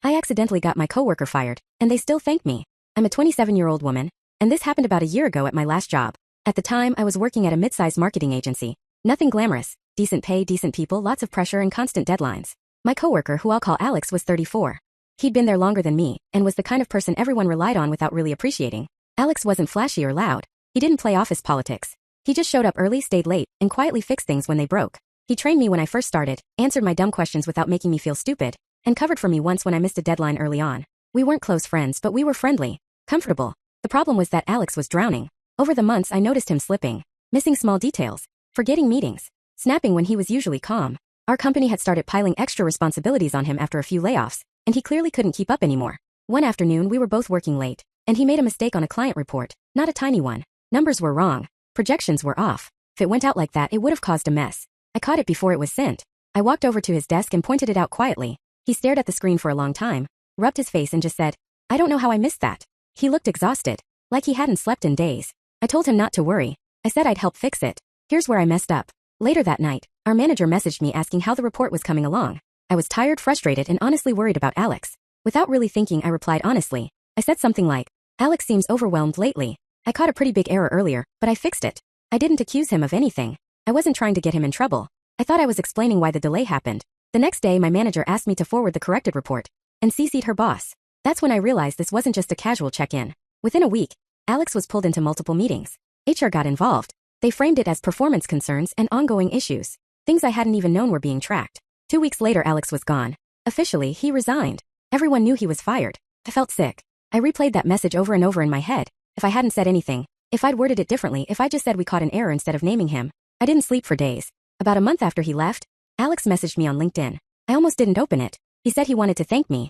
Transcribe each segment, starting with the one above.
I accidentally got my coworker fired, and they still thank me. I'm a 27-year-old woman, and this happened about a year ago at my last job. At the time, I was working at a mid-sized marketing agency. Nothing glamorous, decent pay, decent people, lots of pressure, and constant deadlines. My coworker, who I'll call Alex, was 34. He'd been there longer than me, and was the kind of person everyone relied on without really appreciating. Alex wasn't flashy or loud. He didn't play office politics. He just showed up early, stayed late, and quietly fixed things when they broke. He trained me when I first started, answered my dumb questions without making me feel stupid, and covered for me once when I missed a deadline early on. We weren't close friends, but we were friendly, comfortable. The problem was that Alex was drowning. Over the months, I noticed him slipping, missing small details, forgetting meetings, snapping when he was usually calm. Our company had started piling extra responsibilities on him after a few layoffs, and he clearly couldn't keep up anymore. One afternoon, we were both working late, and he made a mistake on a client report, not a tiny one. Numbers were wrong. Projections were off. If it went out like that, it would have caused a mess. I caught it before it was sent. I walked over to his desk and pointed it out quietly. He stared at the screen for a long time, rubbed his face and just said, "I don't know how I missed that." He looked exhausted, like he hadn't slept in days. I told him not to worry. I said I'd help fix it. Here's where I messed up. Later that night, our manager messaged me asking how the report was coming along. I was tired, frustrated, and honestly worried about Alex. Without really thinking, I replied honestly. I said something like, "Alex seems overwhelmed lately. I caught a pretty big error earlier, but I fixed it." I didn't accuse him of anything. I wasn't trying to get him in trouble. I thought I was explaining why the delay happened. The next day, my manager asked me to forward the corrected report, and CC'd her boss. That's when I realized this wasn't just a casual check-in. Within a week, Alex was pulled into multiple meetings. HR got involved. They framed it as performance concerns and ongoing issues. Things I hadn't even known were being tracked. 2 weeks later, Alex was gone. Officially, he resigned. Everyone knew he was fired. I felt sick. I replayed that message over and over in my head. If I hadn't said anything, if I'd worded it differently, if I just said we caught an error instead of naming him. I didn't sleep for days. About a month after he left, Alex messaged me on LinkedIn. I almost didn't open it. He said he wanted to thank me.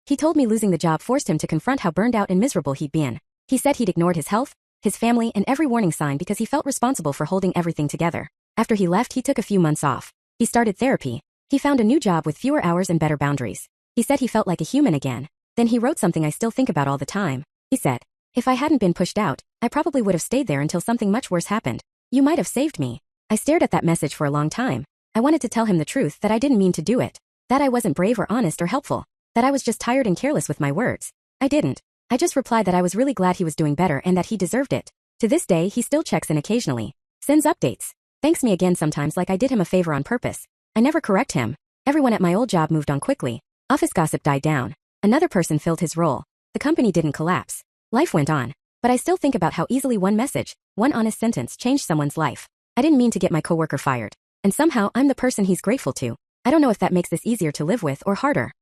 He told me losing the job forced him to confront how burned out and miserable he'd been. He said he'd ignored his health, his family, and every warning sign because he felt responsible for holding everything together. After he left, he took a few months off. He started therapy. He found a new job with fewer hours and better boundaries. He said he felt like a human again. Then he wrote something I still think about all the time. He said, "If I hadn't been pushed out, I probably would have stayed there until something much worse happened. You might have saved me." I stared at that message for a long time. I wanted to tell him the truth, that I didn't mean to do it. That I wasn't brave or honest or helpful. That I was just tired and careless with my words. I didn't. I just replied that I was really glad he was doing better and that he deserved it. To this day, he still checks in occasionally. Sends updates. Thanks me again sometimes like I did him a favor on purpose. I never correct him. Everyone at my old job moved on quickly. Office gossip died down. Another person filled his role. The company didn't collapse. Life went on. But I still think about how easily one message, one honest sentence changed someone's life. I didn't mean to get my coworker fired. And somehow, I'm the person he's grateful to. I don't know if that makes this easier to live with or harder.